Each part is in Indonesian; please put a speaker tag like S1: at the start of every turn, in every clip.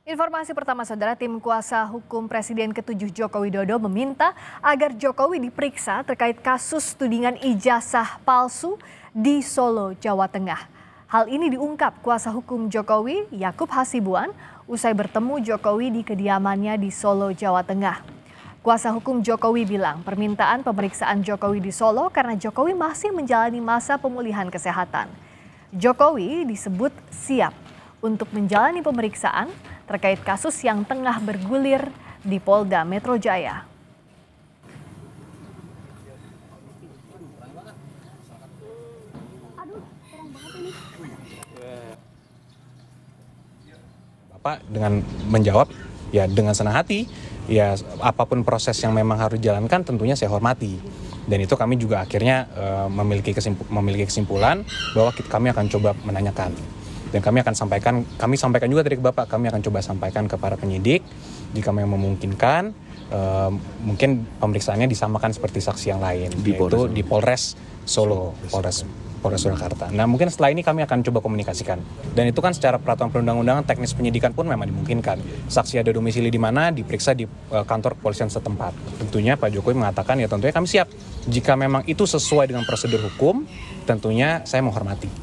S1: Informasi pertama, Saudara, tim kuasa hukum Presiden ke-7 Joko Widodo meminta agar Jokowi diperiksa terkait kasus tudingan ijazah palsu di Solo, Jawa Tengah. Hal ini diungkap kuasa hukum Jokowi, Yakub Hasibuan, usai bertemu Jokowi di kediamannya di Solo, Jawa Tengah. Kuasa hukum Jokowi bilang permintaan pemeriksaan Jokowi di Solo karena Jokowi masih menjalani masa pemulihan kesehatan. Jokowi disebut siap untuk menjalani pemeriksaan terkait kasus yang tengah bergulir di Polda Metro Jaya.
S2: Bapak dengan menjawab ya dengan senang hati, ya apapun proses yang memang harus dijalankan tentunya saya hormati. Dan itu kami juga akhirnya memiliki kesimpulan bahwa kami akan coba menanyakan. Dan kami sampaikan juga tadi ke Bapak, kami akan coba sampaikan ke para penyidik jika memang memungkinkan, mungkin pemeriksaannya disamakan seperti saksi yang lain, yaitu di Polres Solo, Polres Surakarta. Nah, mungkin setelah ini kami akan coba komunikasikan. Dan itu kan secara peraturan perundang-undangan teknis penyidikan pun memang dimungkinkan. Saksi ada domisili di mana, diperiksa di kantor kepolisian setempat. Tentunya Pak Jokowi mengatakan ya tentunya kami siap. Jika memang itu sesuai dengan prosedur hukum, tentunya saya menghormati.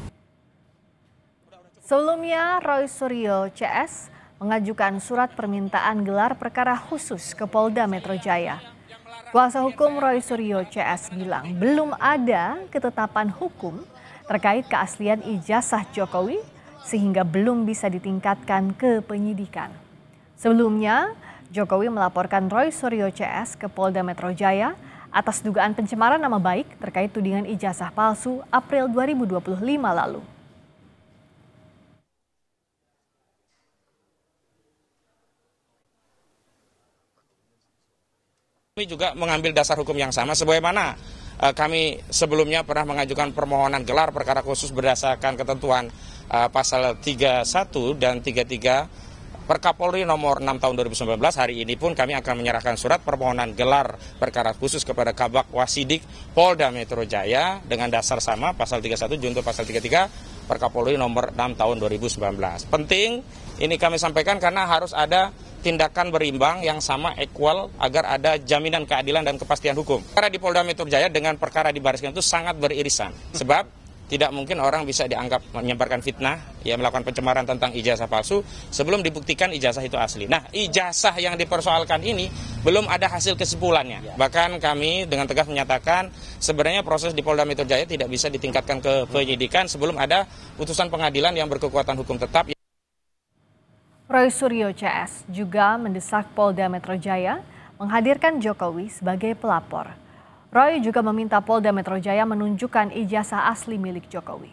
S1: Sebelumnya, Roy Suryo CS mengajukan surat permintaan gelar perkara khusus ke Polda Metro Jaya. Kuasa hukum Roy Suryo CS bilang belum ada ketetapan hukum terkait keaslian ijazah Jokowi sehingga belum bisa ditingkatkan ke penyidikan. Sebelumnya, Jokowi melaporkan Roy Suryo CS ke Polda Metro Jaya atas dugaan pencemaran nama baik terkait tudingan ijazah palsu April 2025 lalu.
S3: Kami juga mengambil dasar hukum yang sama sebagaimana kami sebelumnya pernah mengajukan permohonan gelar perkara khusus berdasarkan ketentuan pasal 31 dan 33 Perkapolri nomor 6 tahun 2019. Hari ini pun kami akan menyerahkan surat permohonan gelar perkara khusus kepada Kabak Wasidik Polda Metro Jaya dengan dasar sama pasal 31 junto pasal 33 Perkapolri nomor 6 tahun 2019. Penting ini kami sampaikan karena harus ada tindakan berimbang yang sama equal agar ada jaminan keadilan dan kepastian hukum. Perkara di Polda Metro Jaya dengan perkara di Baris Krim itu sangat beririsan. Sebab tidak mungkin orang bisa dianggap menyebarkan fitnah, ya melakukan pencemaran tentang ijazah palsu sebelum dibuktikan ijazah itu asli. Nah, ijazah yang dipersoalkan ini belum ada hasil kesimpulannya. Bahkan kami dengan tegas menyatakan sebenarnya proses di Polda Metro Jaya tidak bisa ditingkatkan ke penyidikan sebelum ada putusan pengadilan yang berkekuatan hukum tetap.
S1: Roy Suryo CS juga mendesak Polda Metro Jaya menghadirkan Jokowi sebagai pelapor. Roy juga meminta Polda Metro Jaya menunjukkan ijazah asli milik Jokowi.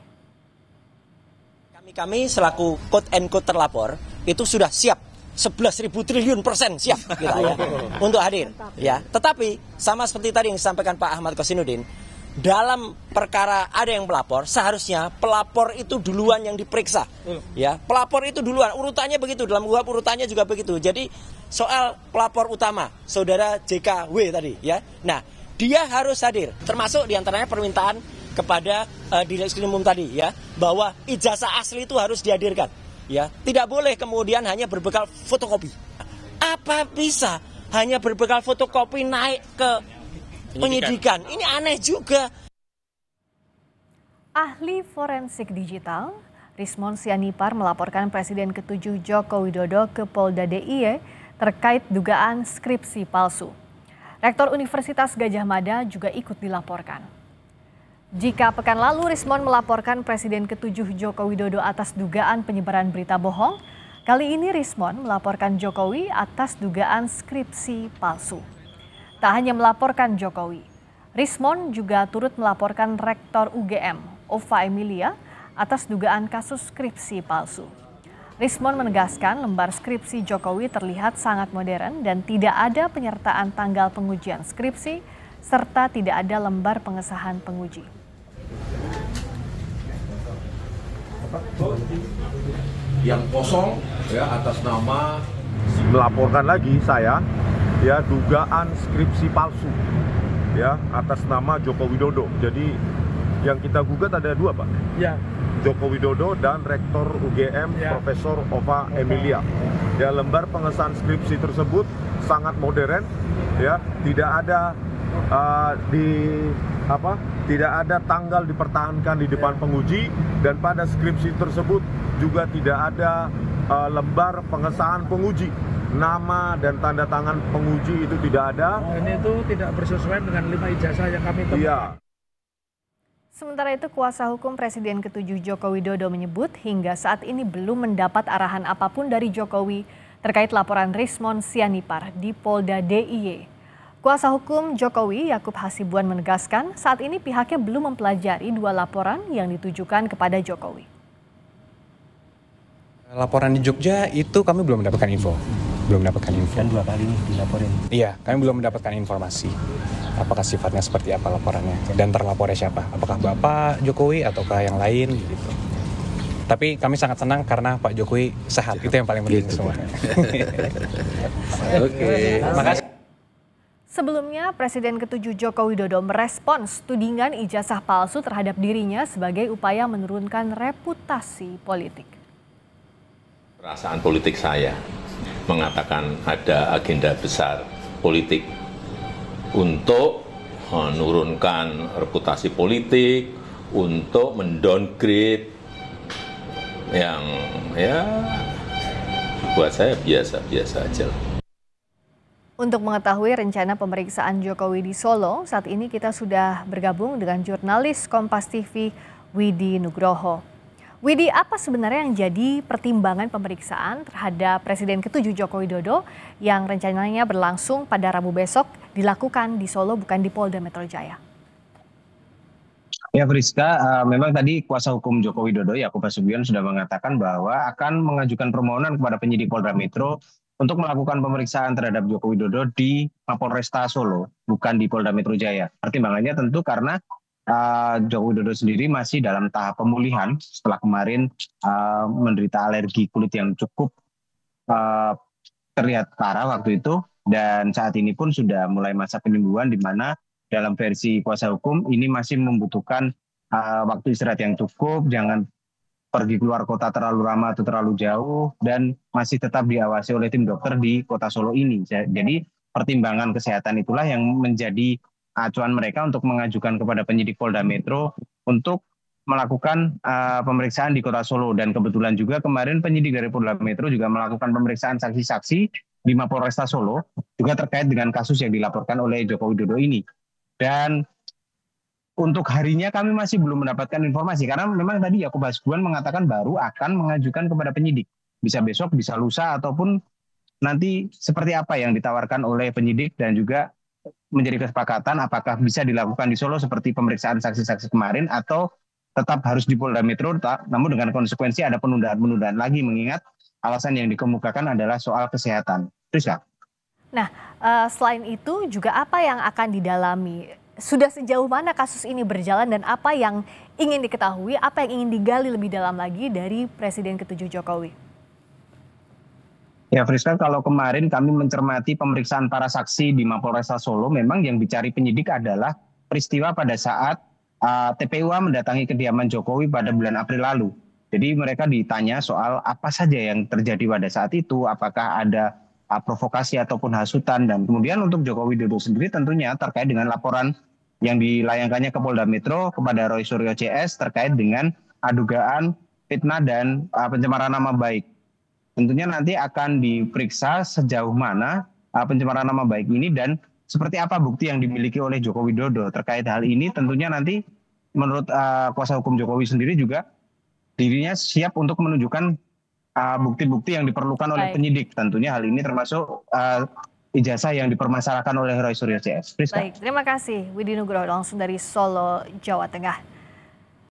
S4: Kami selaku quote and quote terlapor itu sudah siap 11.000 triliun % siap kita ya untuk hadir ya. Tetapi sama seperti tadi yang disampaikan Pak Ahmad Kosinudin, dalam perkara ada yang melapor, seharusnya pelapor itu duluan yang diperiksa. Ya, pelapor itu duluan, urutannya begitu, dalam UHAP urutannya juga begitu. Jadi soal pelapor utama, Saudara JKW tadi ya. Nah, dia harus hadir, termasuk diantaranya permintaan kepada Direksi Umum tadi ya, bahwa ijazah asli itu harus dihadirkan. Ya, tidak boleh kemudian hanya berbekal fotokopi. Apa bisa hanya berbekal fotokopi naik ke penyidikan? Ini aneh juga.
S1: Ahli forensik digital Rismon Sianipar melaporkan Presiden ke-7 Joko Widodo ke Polda DIY terkait dugaan skripsi palsu. Rektor Universitas Gadjah Mada juga ikut dilaporkan. Jika pekan lalu Rismon melaporkan Presiden ke-7 Joko Widodo atas dugaan penyebaran berita bohong, kali ini Rismon melaporkan Jokowi atas dugaan skripsi palsu. Tak hanya melaporkan Jokowi, Rismon juga turut melaporkan Rektor UGM, Ova Emilia, atas dugaan kasus skripsi palsu. Rismon menegaskan lembar skripsi Jokowi terlihat sangat modern dan tidak ada penyertaan tanggal pengujian skripsi, serta tidak ada lembar pengesahan penguji.
S5: Yang kosong ya atas nama melaporkan lagi saya ya dugaan skripsi palsu ya atas nama Joko Widodo. Jadi yang kita gugat ada 2, Pak.
S6: Ya.
S5: Joko Widodo dan Rektor UGM Profesor Ova Emilia. Ya, lembar pengesahan skripsi tersebut sangat modern, ya, tidak ada tidak ada tanggal dipertahankan di depan penguji, dan pada skripsi tersebut juga tidak ada lembar pengesahan penguji. Nama dan tanda tangan penguji itu tidak ada.
S6: Ini itu tidak bersesuaian dengan 5 ijazah yang kami temukan.
S5: Iya.
S1: Sementara itu, kuasa hukum Presiden ke-7 Joko Widodo menyebut hingga saat ini belum mendapat arahan apapun dari Jokowi terkait laporan Rismon Sianipar di Polda DIY. Kuasa hukum Jokowi, Yakub Hasibuan, menegaskan saat ini pihaknya belum mempelajari 2 laporan yang ditujukan kepada Jokowi.
S2: Laporan di Jogja itu kami belum mendapatkan info. Belum mendapatkan info.
S4: Dan 2 kali nih dilaporin.
S2: Iya, kami belum mendapatkan informasi. Apakah sifatnya seperti apa laporannya dan terlapornya siapa? Apakah Bapak Jokowi ataukah yang lain gitu. Tapi kami sangat senang karena Pak Jokowi sehat. Itu yang paling penting semua.
S7: Oke.
S2: Makasih.
S1: Sebelumnya, Presiden ke-7 Joko Widodo merespons tudingan ijazah palsu terhadap dirinya sebagai upaya menurunkan reputasi politik.
S7: Perasaan politik saya mengatakan ada agenda besar politik untuk menurunkan reputasi politik, untuk mendowngrade yang ya buat saya biasa-biasa aja.
S1: Untuk mengetahui rencana pemeriksaan Jokowi di Solo, saat ini kita sudah bergabung dengan jurnalis Kompas TV Widi Nugroho. Widi, apa sebenarnya yang jadi pertimbangan pemeriksaan terhadap Presiden ke-7 Joko Widodo yang rencananya berlangsung pada Rabu besok dilakukan di Solo bukan di Polda Metro Jaya?
S8: Ya Friska, memang tadi kuasa hukum Joko Widodo, Yakub Hasibuan, sudah mengatakan bahwa akan mengajukan permohonan kepada penyidik Polda Metro untuk melakukan pemeriksaan terhadap Joko Widodo di Mapolresta Solo, bukan di Polda Metro Jaya. Pertimbangannya tentu karena Joko Widodo sendiri masih dalam tahap pemulihan setelah kemarin menderita alergi kulit yang cukup terlihat parah waktu itu, dan saat ini pun sudah mulai masa penyembuhan, di mana dalam versi kuasa hukum ini masih membutuhkan waktu istirahat yang cukup, jangan pergi keluar kota terlalu lama atau terlalu jauh, dan masih tetap diawasi oleh tim dokter di kota Solo ini. Jadi pertimbangan kesehatan itulah yang menjadi acuan mereka untuk mengajukan kepada penyidik Polda Metro untuk melakukan pemeriksaan di kota Solo. Dan kebetulan juga kemarin penyidik dari Polda Metro juga melakukan pemeriksaan saksi-saksi di Mapolresta Solo juga terkait dengan kasus yang dilaporkan oleh Joko Widodo ini. Dan untuk harinya kami masih belum mendapatkan informasi karena memang tadi Yakub Hasibuan mengatakan baru akan mengajukan kepada penyidik. Bisa besok, bisa lusa, ataupun nanti seperti apa yang ditawarkan oleh penyidik, dan juga menjadi kesepakatan apakah bisa dilakukan di Solo seperti pemeriksaan saksi-saksi kemarin atau tetap harus di Polda Metro, namun dengan konsekuensi ada penundaan-penundaan lagi, mengingat alasan yang dikemukakan adalah soal kesehatan. Terus ya?
S1: Nah, selain itu juga apa yang akan didalami? Sudah sejauh mana kasus ini berjalan dan apa yang ingin diketahui, apa yang ingin digali lebih dalam lagi dari Presiden ke-7 Jokowi?
S8: Ya Friska, kalau kemarin kami mencermati pemeriksaan para saksi di Mapolresta Solo, memang yang dicari penyidik adalah peristiwa pada saat TPUA mendatangi kediaman Jokowi pada bulan April lalu. Jadi mereka ditanya soal apa saja yang terjadi pada saat itu, apakah ada provokasi ataupun hasutan, dan kemudian untuk Joko Widodo sendiri tentunya terkait dengan laporan yang dilayangkannya ke Polda Metro kepada Roy Suryo CS terkait dengan dugaan fitnah dan pencemaran nama baik. Tentunya nanti akan diperiksa sejauh mana pencemaran nama baik ini dan seperti apa bukti yang dimiliki oleh Joko Widodo terkait hal ini. Tentunya nanti menurut kuasa hukum Jokowi sendiri juga dirinya siap untuk menunjukkan bukti-bukti yang diperlukan oleh penyidik. Tentunya hal ini termasuk ijazah yang dipermasalahkan oleh Roy Suryo CS.
S1: Baik, terima kasih Widi Nugroho langsung dari Solo, Jawa Tengah.